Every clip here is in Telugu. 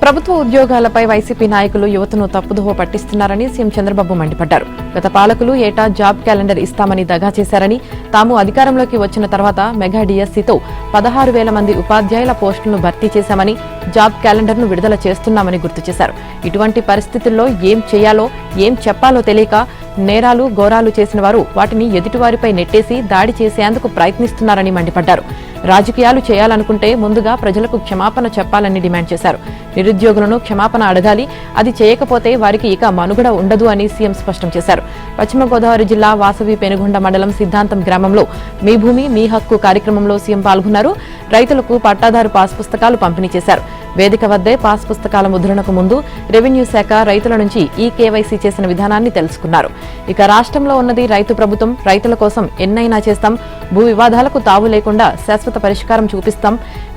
ప్రభుత్వ ఉద్యోగాలపై వైసీపీ నాయకులు యువతను తప్పుదోవ పట్టిస్తున్నారని సీఎం చంద్రబాబు మండిపడ్డారు. గత పాలకులు ఏటా జాబ్ క్యాలెండర్ ఇస్తామని దగా చేశారని, తాము అధికారంలోకి వచ్చిన తర్వాత మెగా డిఎస్సీతో 16,000 మంది ఉపాధ్యాయుల పోస్టులను భర్తీ చేశామని, జాబ్ క్యాలెండర్ను విడుదల చేస్తున్నామని గుర్తు చేశారు. ఇటువంటి పరిస్థితుల్లో ఏం చేయాలో, ఏం చెప్పాలో తెలియక నేరాలు, ఘోరాలు చేసిన వారు వాటిని ఎదుటివారిపై నెట్టేసి దాడి చేసేందుకు ప్రయత్నిస్తున్నారని మండిపడ్డారు. రాజకీయాలు చేయాలనుకుంటే ముందుగా ప్రజలకు క్షమాపణ చెప్పాలని డిమాండ్ చేశారు. నిరుద్యోగులను క్షమాపణ అడగాలి, అది చేయకపోతే వారికి ఇక మనుగడ ఉండదు అని సీఎం స్పష్టం చేశారు. పశ్చిమ గోదావరి జిల్లా వాసవి పెనుగొండ మండలం సిద్ధాంతం గ్రామంలో మీ భూమి మీ హక్కు కార్యక్రమంలో సీఎం పాల్గొన్నారు. రైతులకు పట్టాదారు పాస్ పుస్తకాలు పంపిణీ చేశారు. వేదిక వద్దే పాస్ పుస్తకాల ముద్రణకు ముందు రెవెన్యూ శాఖ రైతుల నుంచి ఈ కేవైసీ చేసిన విధానాన్ని తెలుసుకున్నారు. ఇక రాష్ట్రంలో ఉన్నది రైతు ప్రభుత్వం, రైతుల కోసం ఎన్నైనా చేస్తాం, భూ వివాదాలకు తావు లేకుండా శాశ్వత పరిష్కారం చూపిస్తాం,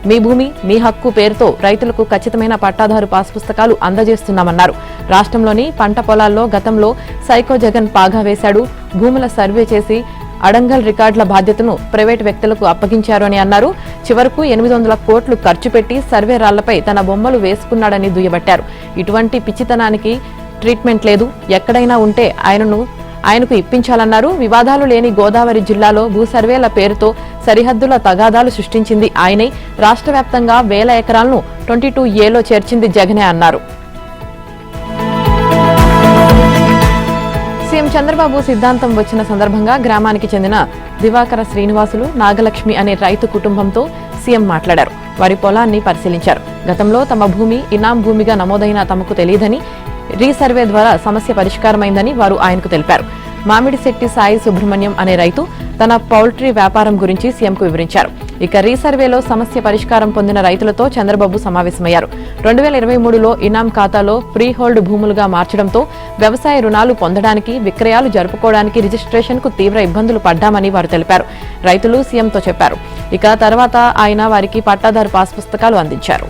మీ భూమి మీ హక్కు పేరుతో రైతులకు ఖచ్చితమైన పట్టాదారు పాస్ పుస్తకాలు అందజేస్తున్నామన్నారు. రాష్ట్రంలోని పంట పొలాల్లో గతంలో సైకో జగన్ పాగా వేశాడు, భూముల సర్వే చేసి అడంగల్ రికార్డుల బాధ్యతను ప్రైవేటు వ్యక్తులకు అప్పగించారు అని అన్నారు. చివరకు 800 కోట్లు ఖర్చు పెట్టి సర్వే రాళ్లపై తన బొమ్మలు వేసుకున్నాడని దుయ్యబట్టారు. ఇటువంటి పిచ్చితనానికి ట్రీట్మెంట్ లేదు, ఎక్కడైనా ఉంటే ఆయనకు ఇప్పించాలన్నారు. వివాదాలు లేని గోదావరి జిల్లాలో భూ సర్వేల పేరుతో సరిహద్దుల తగాదాలు సృష్టించింది ఆయనే, రాష్ట్ర వ్యాప్తంగా 1000 ఎకరాలను 22A చేర్చింది జగనే అన్నారు. సీఎం చంద్రబాబు సిద్ధాంతం వచ్చిన సందర్భంగా గ్రామానికి చెందిన దివాకర శ్రీనివాసులు, నాగలక్ష్మి అనే రైతు కుటుంబంతో సీఎం మాట్లాడారు. వారి పొలాన్ని పరిశీలించారు. గతంలో తమ భూమి ఇనాం భూమిగా నమోదైన తమకు తెలియదని, రీసర్వే ద్వారా సమస్య పరిష్కారమైందని వారు ఆయనకు తెలిపారు. మామిడిశెట్టి సాయి సుబ్రహ్మణ్యం అనే రైతు తన పౌల్ట్రీ వ్యాపారం గురించి సీఎంకు వివరించారు. ఇక రీసర్వేలో సమస్య పరిష్కారం పొందిన రైతులతో చంద్రబాబు సమావేశమయ్యారు. 2023లో ఇనాం ఖాతాలో ఫ్రీ హోల్డ్ భూములుగా మార్చడంతో వ్యవసాయ రుణాలు పొందడానికి, విక్రయాలు జరుపుకోవడానికి రిజిస్ట్రేషన్కు తీవ్ర ఇబ్బందులు పడ్డామని వారు తెలిపారు. రైతులు సీఎంతో చెప్పారు. ఇక తర్వాత ఆయన వారికి పట్టాదారు పాస్ పుస్తకాలు అందించారు.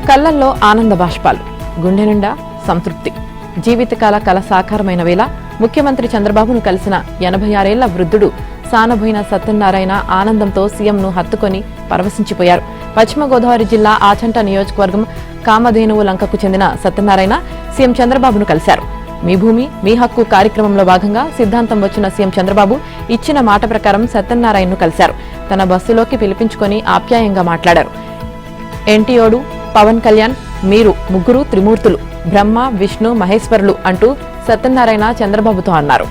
కళ్లల్లో ఆనంద బాష్పాలు, గుండె నిండా సంతృప్తి. జీవితకాల కల సాకారమైన వేళ ముఖ్యమంత్రి చంద్రబాబును కలిసిన 86 ఏళ్ల వృద్ధుడు సానబోయిన సత్యనారాయణ ఆనందంతో సీఎంను హత్తుకొని పరవశించిపోయారు. పశ్చిమ గోదావరి జిల్లా ఆచంట నియోజకవర్గం కామధేనువు లంకకు చెందిన సత్యనారాయణ సీఎం చంద్రబాబును కలిశారు. మీ భూమి మీ హక్కు కార్యక్రమంలో భాగంగా సిద్ధాంతం వచ్చిన సీఎం చంద్రబాబు ఇచ్చిన మాట ప్రకారం సత్యనారాయణను కలిశారు. తన బస్సులోకి పిలిపించుకొని ఆప్యాయంగా మాట్లాడారు. ఎన్టీఓడు, పవన్ కళ్యాణ్, మీరు ముగ్గురు త్రిమూర్తులు, బ్రహ్మ విష్ణు మహేశ్వరులు అంటూ సత్యనారాయణ చంద్రబాబుతో అన్నారు.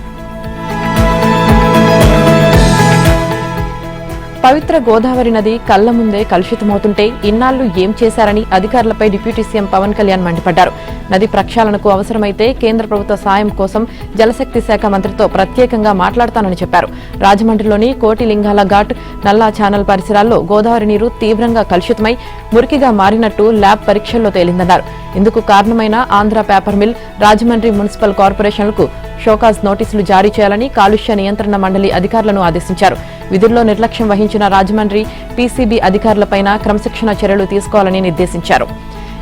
పవిత్ర గోదావరి నది కళ్ల ముందే కలుషితమవుతుంటే ఇన్నాళ్లు ఏం చేశారని అధికారులపై డిప్యూటీ సీఎం పవన్ కళ్యాణ్ మండిపడ్డారు. నది ప్రక్షాళనకు అవసరమైతే కేంద్ర ప్రభుత్వ సాయం కోసం జలశక్తి శాఖ మంత్రితో ప్రత్యేకంగా మాట్లాడతానని చెప్పారు. రాజమండ్రిలోని కోటిలింగాల ఘాట్, నల్లా ఛానల్ పరిసరాల్లో గోదావరి నీరు తీవ్రంగా కలుషితమై మురికిగా మారినట్టు ల్యాబ్ పరీక్షల్లో తేలిందన్నారు. ఇందుకు కారణమైన Andhra paper mill, Rajahmundry municipal కార్పొరేషన్లకు షోకాజ్ నోటీసులు జారీ చేయాలని కాలుష్య నియంత్రణ మండలి అధికారులను ఆదేశించారు. విధుల్లో నిర్లక్ష్యం వహించిన రాజమండ్రి పీసీబీ అధికారులపైన క్రమశిక్షణ చర్యలు తీసుకోవాలని నిర్దేశించారు.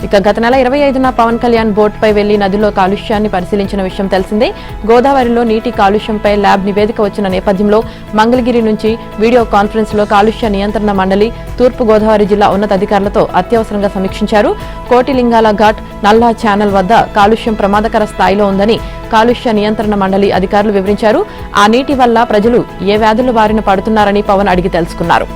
ఇక గత నెల 25న పవన్ కళ్యాణ్ బోట్పై వెళ్లి నదిలో కాలుష్యాన్ని పరిశీలించిన విషయం తెలిసిందే. గోదావరిలో నీటి కాలుష్యంపై ల్యాబ్ నివేదిక వచ్చిన నేపథ్యంలో మంగళగిరి నుంచి వీడియో కాన్ఫరెన్స్ లో కాలుష్య నియంత్రణ మండలి తూర్పు గోదావరి జిల్లా ఉన్నతాధికారులతో అత్యవసరంగా సమీక్షించారు. కోటిలింగాల ఘాట్, నల్లా ఛానల్ వద్ద కాలుష్యం ప్రమాదకర స్థాయిలో ఉందని కాలుష్య నియంత్రణ మండలి అధికారులు వివరించారు. ఆ నీటి వల్ల ప్రజలు ఏ వ్యాధుల బారిన పడుతున్నారని పవన్ అడిగి తెలుసుకున్నారు.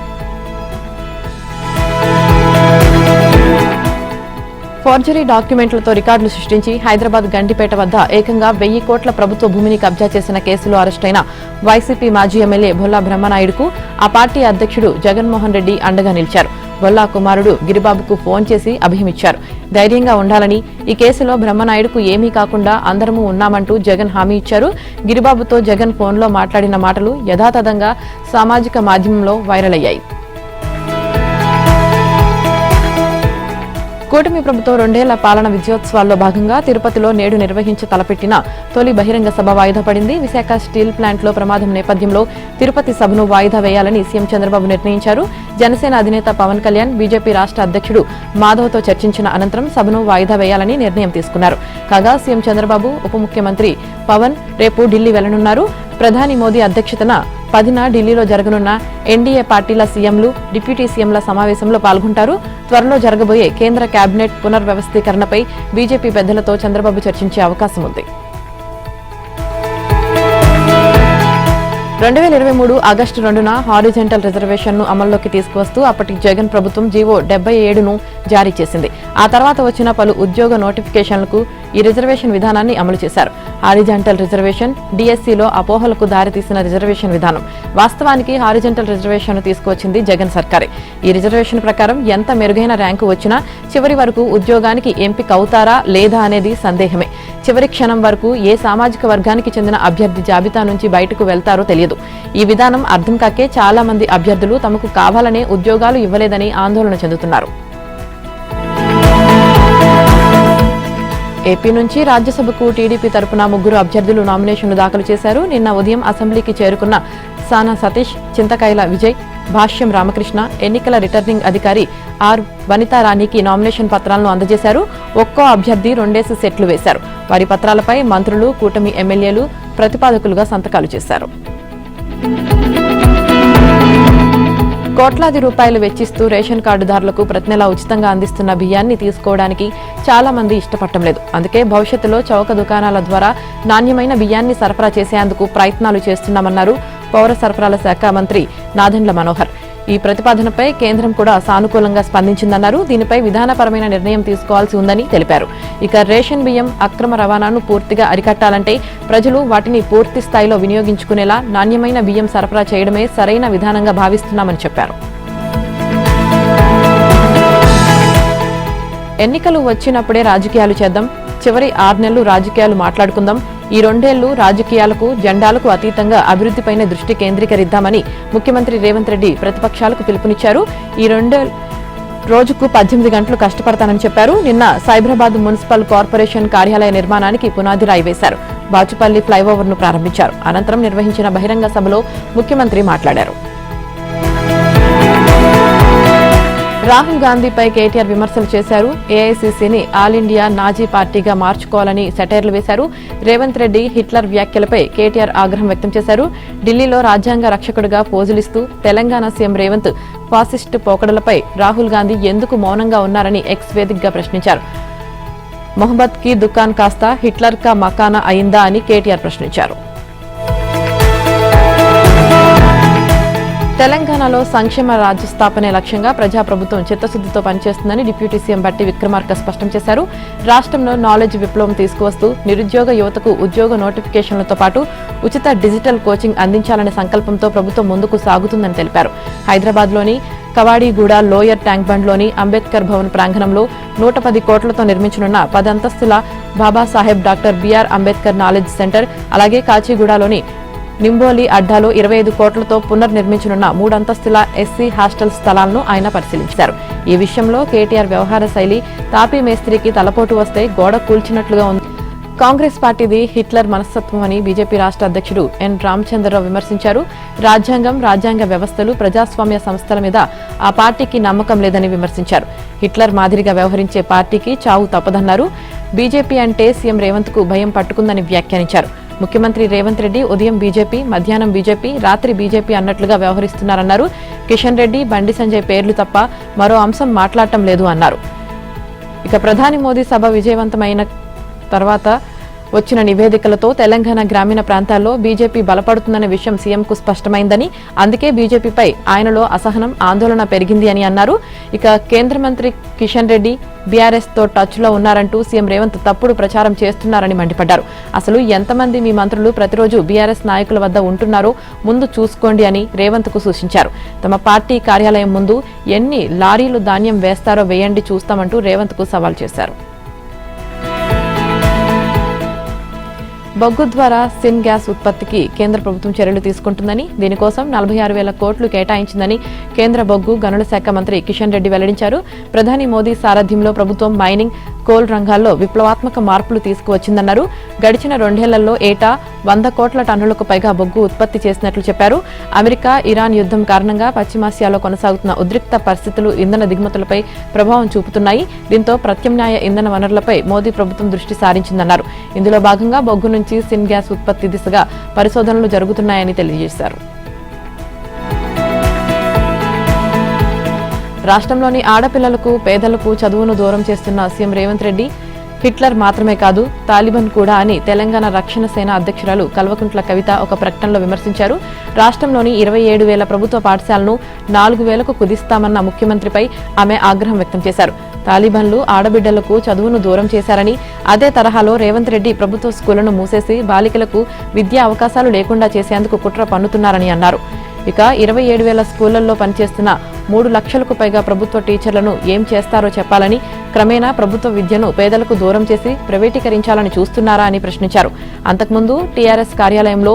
ఫోర్జరీ డాక్యుమెంట్లతో రికార్డులు సృష్టించి హైదరాబాద్ గండిపేట వద్ద ఏకంగా 1000 కోట్ల ప్రభుత్వ భూమిని కబ్జా చేసిన కేసులో అరెస్టైన వైసీపీ మాజీ ఎమ్మెల్యే బొల్లా బ్రహ్మనాయుడుకు ఆ పార్టీ అధ్యక్షుడు జగన్మోహన్ రెడ్డి అండగా నిలిచారు. బొల్లా కుమారుడు గిరిబాబుకు ఫోన్ చేసి అభయమిచ్చారు. ధైర్యంగా ఉండాలని, ఈ కేసులో బ్రహ్మనాయుడుకు ఏమీ కాకుండా అందరమూ ఉన్నామంటూ జగన్ హామీ ఇచ్చారు. గిరిబాబుతో జగన్ ఫోన్లో మాట్లాడిన మాటలు యథాతథంగా సామాజిక మాధ్యమంలో వైరల్ అయ్యాయి. కూటమి ప్రభుత్వం 2 ఏళ్ల పాలన విజయోత్సవాల్లో భాగంగా తిరుపతిలో నేడు నిర్వహించ తలపెట్టిన తొలి బహిరంగ సభ వాయిదా పడింది. విశాఖ స్టీల్ ప్లాంట్లో ప్రమాదం నేపథ్యంలో తిరుపతి సభను వాయిదా వేయాలని సీఎం చంద్రబాబు నిర్ణయించారు. జనసేన అధినేత పవన్ కళ్యాణ్, బీజేపీ రాష్ట్ర అధ్యక్షుడు మాధవ్తో చర్చించిన అనంతరం సభను వాయిదా వేయాలని నిర్ణయం తీసుకున్నారు. కాగా సీఎం చంద్రబాబు, ఉప ముఖ్యమంత్రి పవన్ రేపు ఢిల్లీ వెళ్లనున్నారు. ప్రధాని మోదీ అధ్యక్షతన 10న ఢిల్లీలో జరగనున్న ఎన్డీఏ పార్టీల సీఎంలు, డిప్యూటీ సీఎంల సమావేశంలో పాల్గొంటారు. త్వరలో జరగబోయే కేంద్ర కేబినెట్ పునర్వ్యవస్థీకరణపై బీజేపీ పెద్దలతో చంద్రబాబు చర్చించే అవకాశం ఉంది. 2023 ఆగస్టు 2న హారిజెంటల్ రిజర్వేషన్ను అమల్లోకి తీసుకువస్తూ అప్పటి జగన్ ప్రభుత్వం జీవో 77ను జారీ చేసింది. ఆ తర్వాత వచ్చిన పలు ఉద్యోగ నోటిఫికేషన్లకు ఈ రిజర్వేషన్ విధానాన్ని అమలు చేశారు. హారిజెంటల్ రిజర్వేషన్ డీఎస్సీలో అపోహలకు దారితీసిన రిజర్వేషన్ విధానం. వాస్తవానికి హారిజెంటల్ రిజర్వేషన్ను తీసుకువచ్చింది జగన్ సర్కారే. ఈ రిజర్వేషన్ ప్రకారం ఎంత మెరుగైన ర్యాంకు వచ్చినా చివరి వరకు ఉద్యోగానికి ఎంపిక అవుతారా లేదా అనేది సందేహమే. చివరి క్షణం వరకు ఏ సామాజిక వర్గానికి చెందిన అభ్యర్థి జాబితా నుంచి బయటకు వెళ్తారో తెలియదు. ఈ విధానం అర్థం కాకే చాలా మంది అభ్యర్థులు తమకు కావాలనే ఉద్యోగాలు ఇవ్వలేదని ఆందోళన చెందుతున్నారు. ఏపీ నుంచి రాజ్యసభకు టీడీపీ తరపున 3 అభ్యర్థులు నామినేషన్లు దాఖలు చేశారు. నిన్న ఉదయం అసెంబ్లీకి చేరుకున్న సానా సతీష్, చింతకాయల విజయ్, భాష్యం రామకృష్ణ ఎన్నికల రిటర్నింగ్ అధికారి ఆర్ వనితారాణికి నామినేషన్ పత్రాలను అందజేశారు. ఒక్కో అభ్యర్థి 2 సెట్లు వేశారు. వారి పత్రాలపై మంత్రులు, కూటమి ఎమ్మెల్యేలు ప్రతిపాదకులుగా సంతకాలు చేశారు. కోట్లాది రూపాయలు వెచ్చిస్తూ రేషన్ కార్డుదారులకు ప్రతి నెలా ఉచితంగా అందిస్తున్న బియ్యాన్ని తీసుకోవడానికి చాలా మంది ఇష్టపడటం లేదు. అందుకే భవిష్యత్తులో చౌక దుకాణాల ద్వారా నాణ్యమైన బియ్యాన్ని సరఫరా చేసేందుకు ప్రయత్నాలు చేస్తున్నామన్నారు పౌర సరఫరాల శాఖ మంత్రి నాదెండ్ల మనోహర్. ఈ ప్రతిపాదనపై కేంద్రం కూడా సానుకూలంగా స్పందించిందన్నారు. దీనిపై విధానపరమైన నిర్ణయం తీసుకోవాల్సి ఉందని తెలిపారు. ఇక రేషన్ బియ్యం అక్రమ రవాణాను పూర్తిగా అరికట్టాలంటే ప్రజలు వాటిని పూర్తి స్థాయిలో వినియోగించుకునేలా నాణ్యమైన బియ్యం సరఫరా చేయడమే సరైన విధానంగా భావిస్తున్నామని చెప్పారు. ఎన్నికలు వచ్చినప్పుడే రాజకీయాలు చేద్దాం, చివరి 6 నెలలు రాజకీయాలు మాట్లాడుకుందాం, ఈ 2 ఏళ్లు రాజకీయాలకు, జెండాలకు అతీతంగా అభివృద్ధిపైనే దృష్టి కేంద్రీకరిద్దామని ముఖ్యమంత్రి రేవంత్ రెడ్డి ప్రతిపక్షాలకు పిలుపునిచ్చారు. ఈ 2 రోజుకు 18 గంటలు కష్టపడతానని చెప్పారు. నిన్న సైబరాబాద్ మున్సిపల్ కార్పొరేషన్ కార్యాలయ నిర్మాణానికి పునాది రాయి వేశారు. బాచుపల్లి ఫ్లైఓవర్ ను ప్రారంభించారు. అనంతరం నిర్వహించిన బహిరంగ సభలో ముఖ్యమంత్రి మాట్లాడారు. రాహుల్ గాంధీపై కేటీఆర్ విమర్శలు చేశారు. ఏఐసీసీని ఆల్ ఇండియా నాజీ పార్టీగా మార్చుకోవాలని సెటైర్లు వేశారు. రేవంత్ రెడ్డి హిట్లర్ వ్యాఖ్యలపై కేటీఆర్ ఆగ్రహం వ్యక్తం చేశారు. ఢిల్లీలో రాజ్యాంగ రక్షకుడిగా పోజులిస్తూ తెలంగాణ సీఎం రేవంత్ ఫాసిస్టు పోకడలపై రాహుల్ గాంధీ ఎందుకు మౌనంగా ఉన్నారని ఎక్స్ వేదికగా ప్రశ్నించారు. మొహమ్మద్ కి దుకాన్ కాస్త హిట్లర్ కా మకానా అయిందా అని కేటీఆర్ ప్రశ్నించారు. తెలంగాణలో సంక్షేమ రాజ్య స్థాపనే లక్ష్యంగా ప్రజాప్రభుత్వం చిత్తశుద్దితో పనిచేస్తుందని డిప్యూటీ సీఎం బట్టి విక్రమార్క స్పష్టం చేశారు. రాష్ట్రంలో నాలెడ్జ్ విప్లవం తీసుకువస్తూ నిరుద్యోగ యువతకు ఉద్యోగ నోటిఫికేషన్లతో పాటు ఉచిత డిజిటల్ కోచింగ్ అందించాలనే సంకల్పంతో ప్రభుత్వం ముందుకు సాగుతుందని తెలిపారు. హైదరాబాద్లోని కవాడిగూడ లోయర్ ట్యాంక్ బండ్లోని అంబేద్కర్ భవన్ ప్రాంగణంలో 110 కోట్లతో నిర్మించనున్న 10 అంతస్తుల Babasaheb doctor BR Ambedkar knowledge centre, అలాగే కాచిగూడలోని నింబోలి అడ్డాలో 25 కోట్లతో పునర్నిర్మించనున్న 3 అంతస్తుల ఎస్సీ హాస్టల్ స్థలాలను ఆయన పరిశీలించారు. ఈ విషయంలో కేటీఆర్ వ్యవహార శైలి తాపీ మేస్త్రికి తలపోటు వస్తే గోడ కూల్చినట్లుగా ఉంది. కాంగ్రెస్ పార్టీది హిట్లర్ మనస్తత్వం అని బీజేపీ రాష్ట్ర అధ్యక్షుడు ఎన్ రామచంద్రరావు విమర్శించారు. రాజ్యాంగం, రాజ్యాంగ వ్యవస్థలు, ప్రజాస్వామ్య సంస్థల మీద ఆ పార్టీకి నమ్మకం లేదని విమర్శించారు. హిట్లర్ మాదిరిగా వ్యవహరించే పార్టీకి చావు తప్పదన్నారు. బీజేపీ అంటే సీఎం రేవంత్ కు భయం పట్టుకుందని వ్యాఖ్యానించారు. ముఖ్యమంత్రి రేవంత్ రెడ్డి ఉదయం బీజేపీ, మధ్యాహ్నం బీజేపీ, రాత్రి బీజేపీ అన్నట్లుగా వ్యవహరిస్తున్నారన్నారు. కిషన్ రెడ్డి, బండి సంజయ్ పేర్లు తప్ప మరో అంశం మాట్లాడటం లేదు అన్నారు. ఇక ప్రధాని మోదీ సభ విజయవంతమైన తర్వాత వచ్చిన నివేదికలతో తెలంగాణ గ్రామీణ ప్రాంతాల్లో బీజేపీ బలపడుతుందనే విషయం సీఎంకు స్పష్టమైందని, అందుకే బీజేపీపై ఆయనలో అసహనం, ఆందోళన పెరిగింది అని అన్నారు. ఇక కేంద్ర మంత్రి కిషన్ రెడ్డి బీఆర్ఎస్ తో టచ్ లో ఉన్నారంటూ సీఎం రేవంత్ తప్పుడు ప్రచారం చేస్తున్నారని మండిపడ్డారు. అసలు ఎంతమంది మీ మంత్రులు ప్రతిరోజు బీఆర్ఎస్ నాయకుల వద్ద ఉంటున్నారో ముందు చూసుకోండి అని రేవంత్ కు సూచించారు. తమ పార్టీ కార్యాలయం ముందు ఎన్ని లారీలు ధాన్యం వేస్తారో వేయండి, చూస్తామంటూ రేవంత్ కు సవాల్ చేశారు. బొగ్గు ద్వారా సిన్ గ్యాస్ ఉత్పత్తికి కేంద్ర ప్రభుత్వం చర్యలు తీసుకుంటుందని, దీనికోసం 46,000 కోట్లు కేటాయించిందని కేంద్ర బొగ్గు గనుల శాఖ మంత్రి కిషన్ రెడ్డి వెల్లడించారు. ప్రధాని మోదీ సారథ్యంలో ప్రభుత్వం మైనింగ్, కోల్ రంగాల్లో విప్లవాత్మక మార్పులు తీసుకువచ్చిందన్నారు. గడిచిన 2 ఏళ్లలో ఏటా 100 కోట్ల టన్నులకు పైగా బొగ్గు ఉత్పత్తి చేసినట్లు చెప్పారు. అమెరికా, ఇరాన్ యుద్ధం కారణంగా పశ్చిమాసియాలో కొనసాగుతున్న ఉద్రిక్త పరిస్థితులు ఇంధన దిగుమతులపై ప్రభావం చూపుతున్నాయి. దీంతో ప్రత్యామ్నాయ ఇంధన వనరులపై మోదీ ప్రభుత్వం దృష్టి సారించిందన్నారు. ఇందులో భాగంగా బొగ్గు నుంచి సిన్ గ్యాస్ ఉత్పత్తి దిశగా పరిశోధనలు జరుగుతున్నాయని తెలియజేశారు. రాష్ట్రంలోని ఆడపిల్లలకు పేదలకు చదువును దూరం చేస్తున్న సీఎం రేవంత్ రెడ్డి హిట్లర్ మాత్రమే కాదు తాలిబాన్ కూడా అని తెలంగాణ రక్షణ సేన అధ్యక్షురాలు కల్వకుంట్ల కవిత ఒక ప్రకటనలో విమర్శించారు. రాష్ట్రంలోని 27,000 ప్రభుత్వ పాఠశాలను 4,000కు కుదిస్తామన్న ముఖ్యమంత్రిపై ఆమె ఆగ్రహం వ్యక్తం చేశారు. తాలిబాన్లు ఆడబిడ్డలకు చదువును దూరం చేశారని, అదే తరహాలో రేవంత్ రెడ్డి ప్రభుత్వ స్కూళ్లను మూసేసి బాలికలకు విద్యా అవకాశాలు లేకుండా చేసేందుకు కుట్ర పన్నుతున్నారని అన్నారు. ఇక 27,000 స్కూళ్లలో పనిచేస్తున్న 3 లక్షలకు పైగా ప్రభుత్వ టీచర్లను ఏం చేస్తారో చెప్పాలని, క్రమేణా ప్రభుత్వ విద్యను పేదలకు దూరం చేసి ప్రైవేటీకరించాలని చూస్తున్నారా అని ప్రశ్నించారు. అంతకుముందు టీఆర్ఎస్ కార్యాలయంలో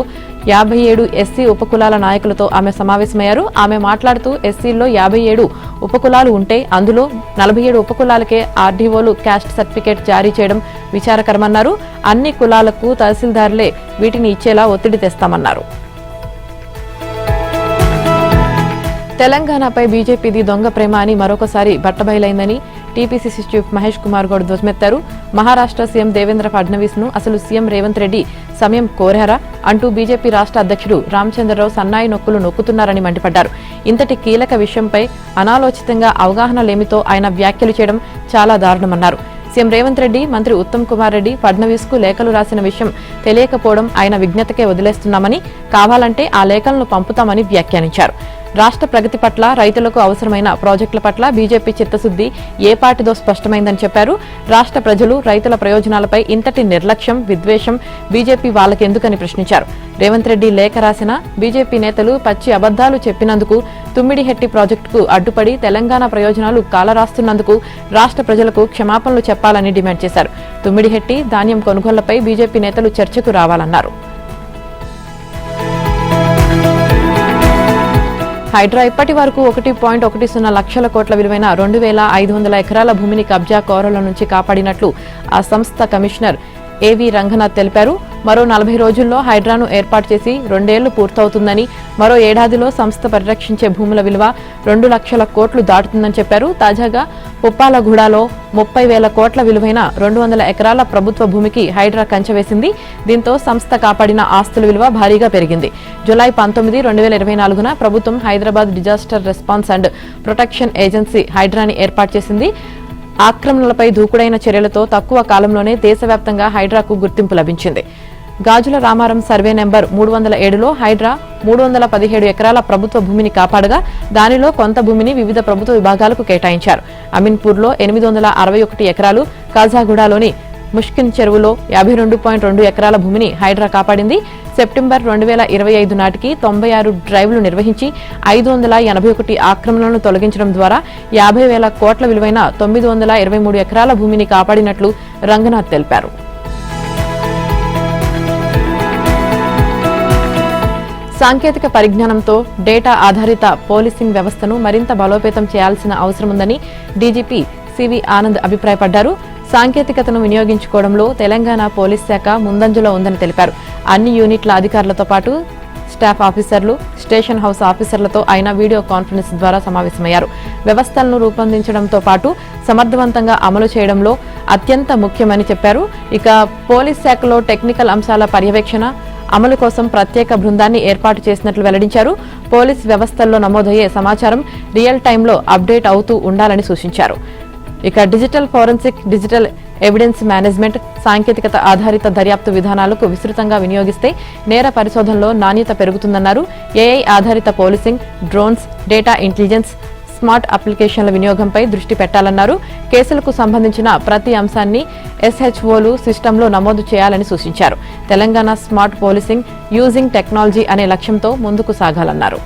57 ఎస్సీ ఉపకులాల నాయకులతో ఆమె సమావేశమయ్యారు. ఆమె మాట్లాడుతూ ఎస్సీల్లో 57 ఉపకులాలు ఉంటే అందులో 47 ఉపకులాలకే ఆర్డీఓలు క్యాస్ట్ సర్టిఫికేట్ జారీ చేయడం విచారకరమన్నారు. అన్ని కులాలకు తహసీల్దార్లే వీటిని ఇచ్చేలా ఒత్తిడి తెస్తామన్నారు. తెలంగాణపై బీజేపీది దొంగ ప్రేమ అని మరొకసారి బట్టబయలైందని టీపీసీసీ చీఫ్ మహేష్ కుమార్ గౌడ్ ధ్వజమెత్తారు. మహారాష్ట్ర సీఎం దేవేంద్ర ఫడ్నవీస్ ను అసలు సీఎం రేవంత్ రెడ్డి సమయం కోరారా అంటూ బీజేపీ రాష్ట్ర అధ్యక్షుడు రామచంద్రరావు సన్నాయి నొక్కులు నొక్కుతున్నారని మండిపడ్డారు. ఇంతటి కీలక విషయంపై అనాలోచితంగా అవగాహన లేమితో ఆయన వ్యాఖ్యలు చేయడం చాలా దారుణమన్నారు. సీఎం రేవంత్ రెడ్డి, మంత్రి ఉత్తమ్ కుమార్ రెడ్డి ఫడ్నవీస్ కు లేఖలు రాసిన విషయం తెలియకపోవడం ఆయన విజ్ఞతకే వదిలేస్తున్నామని, కావాలంటే ఆ లేఖలను పంపుతామని వ్యాఖ్యానించారు. రాష్ట్ర ప్రగతి పట్ల, రైతులకు అవసరమైన ప్రాజెక్టుల పట్ల బీజేపీ చిత్తశుద్ది ఏ పాటిదో స్పష్టమైందని చెప్పారు. రాష్ట్ర ప్రజలు, రైతుల ప్రయోజనాలపై ఇంతటి నిర్లక్ష్యం, విద్వేషం బీజేపీ వాళ్ళకెందుకని ప్రశ్నించారు. రేవంత్ రెడ్డి లేఖ రాసిన బీజేపీ నేతలు పచ్చి అబద్దాలు చెప్పినందుకు, తుమ్మిడిహెట్టి ప్రాజెక్టుకు అడ్డుపడి తెలంగాణ ప్రయోజనాలు కాలరాస్తున్నందుకు రాష్ట్ర ప్రజలకు క్షమాపణలు చెప్పాలని డిమాండ్ చేశారు. తుమ్మిడిహెట్టి ధాన్యం కొనుగోళ్లపై బీజేపీ నేతలు చర్చకు రావాలన్నారు. హైడ్రా ఇప్పటి వరకు 1.10 లక్షల కోట్ల విలువైన 2,500 ఎకరాల భూమిని కబ్జా కోరల నుంచి కాపాడినట్లు ఆ సంస్థ కమిషనర్ ఏవి రంగనాథ్ తెలిపారు. మరో 40 రోజుల్లో హైడ్రాను ఏర్పాటు చేసి 2 ఏళ్లు పూర్తవుతుందని, మరో ఏడాదిలో సంస్థ పరిరక్షించే భూముల విలువ 2 లక్షల కోట్లు దాటుతుందని చెప్పారు. తాజాగా పుప్పాలగూడలో 30,000 కోట్ల విలువైన 200 ఎకరాల ప్రభుత్వ భూమికి హైడ్రా కంచె వేసింది. దీంతో సంస్థ కాపాడిన ఆస్తుల విలువ భారీగా పెరిగింది. జులై 19, 2024న ప్రభుత్వం Hyderabad disaster response and protection agency హైడ్రాని ఏర్పాటు చేసింది. ఆక్రమణలపై దూకుడైన చర్యలతో తక్కువ కాలంలోనే దేశవ్యాప్తంగా హైడ్రాకు గుర్తింపు లభించింది. గాజుల రామారం సర్వే నెంబర్ 307లో హైడ్రా 317 ఎకరాల ప్రభుత్వ భూమిని కాపాడగా దానిలో కొంత భూమిని వివిధ ప్రభుత్వ విభాగాలకు కేటాయించారు. అమీన్పూర్లో 861 ఎకరాలు, కాజాగూడలోని ముష్కిన్ చెరువులో 52.2 ఎకరాల భూమిని హైడ్రా కాపాడింది. సెప్టెంబర్ 2025 నాటికి 96 డ్రైవ్లు నిర్వహించి 581 ఆక్రమణలను తొలగించడం ద్వారా 50,000 కోట్ల విలువైన 923 ఎకరాల భూమిని కాపాడినట్లు రంగనాథ్ తెలిపారు. సాంకేతిక పరిజ్ఞానంతో డేటా ఆధారిత పోలీసింగ్ వ్యవస్థను మరింత బలోపేతం చేయాల్సిన అవసరముందని డీజీపీ సివి ఆనంద్ అభిప్రాయపడ్డారు. సాంకేతికతను వినియోగించుకోవడంలో తెలంగాణ పోలీస్ శాఖ ముందంజలో ఉందని తెలిపారు. అన్ని యూనిట్ల అధికారులతో పాటు స్టాఫ్ ఆఫీసర్లు, స్టేషన్ హౌస్ ఆఫీసర్లతో ఆయన వీడియో కాన్ఫరెన్స్ ద్వారా సమావేశమయ్యారు. వ్యవస్థలను రూపొందించడంతో పాటు సమర్థవంతంగా అమలు చేయడంలో అత్యంత ముఖ్యమని చెప్పారు. ఇక పోలీస్ శాఖలో టెక్నికల్ అంశాల పర్యవేక్షణ, అమలు కోసం ప్రత్యేక బృందాన్ని ఏర్పాటు చేసినట్లు వెల్లడించారు. పోలీస్ వ్యవస్థల్లో నమోదయ్యే సమాచారం రియల్ టైంలో అప్డేట్ అవుతూ ఉండాలని సూచించారు. ఇక digital forensic, digital evidence management, సాంకేతికత ఆధారిత దర్యాప్తు విధానాలకు విస్తృతంగా వినియోగిస్తే నేర పరిశోధనలో నాణ్యత పెరుగుతుందన్నారు. ఏఐ ఆధారిత policing, drones, data intelligence, smart అప్లికేషన్ల వినియోగంపై దృష్టి పెట్టాలన్నారు. కేసులకు సంబంధించిన ప్రతి అంశాన్ని ఎస్హెచ్ఓలు సిస్టంలో నమోదు చేయాలని సూచించారు. Telangana smart policing using technology అనే లక్ష్యంతో ముందుకు సాగాలన్నారు.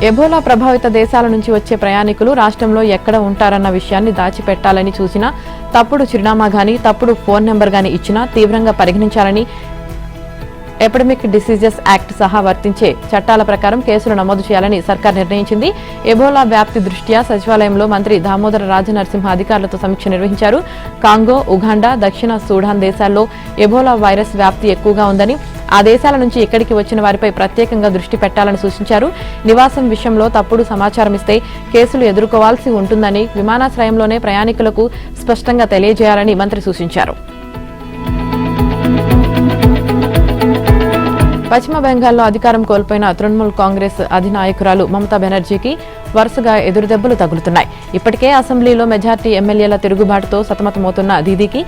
ఎబోలా ప్రభావిత దేశాల నుంచి వచ్చే ప్రయాణికులు రాష్ట్రంలో ఎక్కడ ఉంటారన్న విషయాన్ని దాచిపెట్టాలని చూసినా, తప్పుడు చిరునామా గానీ, తప్పుడు ఫోన్ నెంబర్ గానీ ఇచ్చినా తీవ్రంగా పరిగణించాలని ఎపిడమిక్ డిసీజెస్ యాక్ట్ సహా వర్తించే చట్టాల ప్రకారం కేసులు నమోదు చేయాలని సర్కార్ నిర్ణయించింది. ఎబోలా వ్యాప్తి దృష్ట్యా సచివాలయంలో మంత్రి దామోదర రాజనరసింహ అధికారులతో సమీక్ష నిర్వహించారు. కాంగో, ఉగాండా, దక్షిణ సూడాన్ దేశాల్లో ఎబోలా వైరస్ వ్యాప్తి ఎక్కువగా ఉందని, ఆ దేశాల నుంచి ఇక్కడికి వచ్చిన వారిపై ప్రత్యేకంగా దృష్టి పెట్టాలని సూచించారు. నివాసం విషయంలో తప్పుడు సమాచారం ఇస్తే కేసులు ఎదుర్కోవాల్సి ఉంటుందని విమానాశ్రయంలోనే ప్రయాణికులకు స్పష్టంగా తెలియజేయాలని మంత్రి సూచించారు. పశ్చిమ బెంగాల్లో అధికారం కోల్పోయిన తృణమూల్ కాంగ్రెస్ అధినాయకురాలు మమతా బెనర్జీకి వరుసగా ఎదురుదెబ్బలు తగులుతున్నాయి. ఇప్పటికే అసెంబ్లీలో మెజార్టీ ఎమ్మెల్యేల తిరుగుబాటుతో సతమతమవుతున్న దీదీకి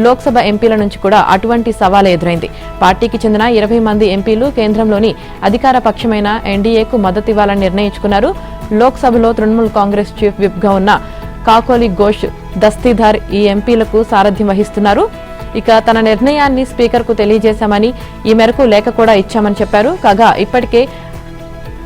లోక్సభ ఎంపీల నుంచి కూడా అటువంటి సవాలే ఎదురైంది. పార్టీకి చెందిన 20 మంది ఎంపీలు కేంద్రంలోని అధికార పక్షమైన ఎన్డీఏకు మద్దతివ్వాలని నిర్ణయించుకున్నారు. లోక్సభలో తృణమూల్ కాంగ్రెస్ చీఫ్ విప్ గా ఉన్న కాకోలి ఘోష్ దస్తీదార్ ఈ ఎంపీలకు సారథ్యం వహిస్తున్నారు. ఇక తన నిర్ణయాన్ని స్పీకర్కు తెలియజేశామని, ఈ మేరకు లేఖ కూడా ఇచ్చామని చెప్పారు. కాగా ఇప్పటికే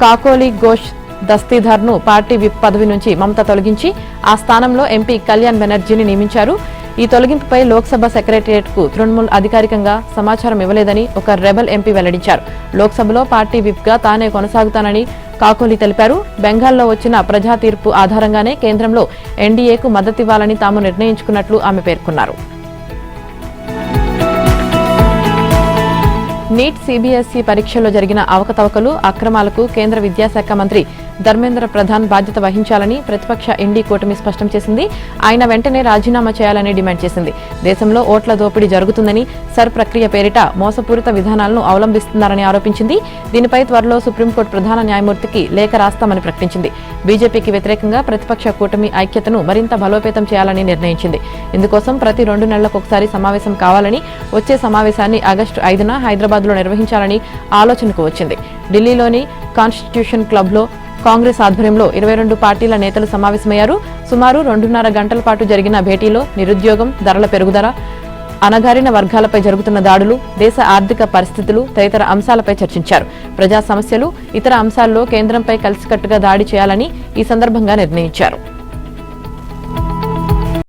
కాకోలి ఘోష్ దస్తీదార్ను పార్టీ విప్ పదవి నుంచి మమత తొలగించి ఆ స్థానంలో ఎంపీ కళ్యాణ్ బెనర్జీని నియమించారు. ఈ తొలగింపుపై లోక్సభ సెక్రటేరియట్కు తృణమూల్ అధికారికంగా సమాచారం ఇవ్వలేదని ఒక రెబల్ ఎంపీ వెల్లడించారు. లోక్సభలో పార్టీ విప్ గా తానే కొనసాగుతానని కాకోలి తెలిపారు. బెంగాల్లో వచ్చిన ప్రజా తీర్పు ఆధారంగానే కేంద్రంలో ఎన్డీఏకు మద్దతివ్వాలని తాము నిర్ణయించుకున్నట్లు ఆమె పేర్కొన్నారు. నీట్ సిబిఎస్ఈ పరీక్షల్లో జరిగిన అవకతవకలు, అక్రమాలకు కేంద్ర విద్యాశాఖ మంత్రి ధర్మేంద్ర ప్రధాన్ బాధ్యత వహించాలని ప్రతిపక్ష ఇండీ కూటమి స్పష్టం చేసింది. ఆయన వెంటనే రాజీనామా చేయాలని డిమాండ్ చేసింది. దేశంలో ఓట్ల దోపిడీ జరుగుతుందని, సర్ ప్రక్రియ పేరిట మోసపూరిత విధానాలను అవలంబిస్తున్నారని ఆరోపించింది. దీనిపై త్వరలో సుప్రీంకోర్టు ప్రధాన న్యాయమూర్తికి లేఖ రాస్తామని ప్రకటించింది. బీజేపీకి వ్యతిరేకంగా ప్రతిపక్ష కూటమి ఐక్యతను మరింత బలోపేతం చేయాలని నిర్ణయించింది. ఇందుకోసం ప్రతి 2 నెలలకొకసారి సమావేశం కావాలని, వచ్చే సమావేశాన్ని ఆగస్టు 5న హైదరాబాద్లో నిర్వహించాలని ఆలోచనకు వచ్చింది. ఢిల్లీలోని కాన్స్టిట్యూషన్ క్లబ్లో కాంగ్రెస్ ఆధ్వర్యంలో 22 పార్టీల నేతలు సమావేశమయ్యారు. సుమారు 2.5 గంటల పాటు జరిగిన భేటీలో నిరుద్యోగం, ధరల పెరుగుదల, అణగారిన వర్గాలపై జరుగుతున్న దాడులు, దేశ ఆర్థిక పరిస్థితులు తదితర అంశాలపై చర్చించారు. ప్రజా సమస్యలు, ఇతర అంశాల్లో కేంద్రంపై కలిసికట్టుగా దాడి చేయాలని ఈ సందర్భంగా నిర్ణయించారు.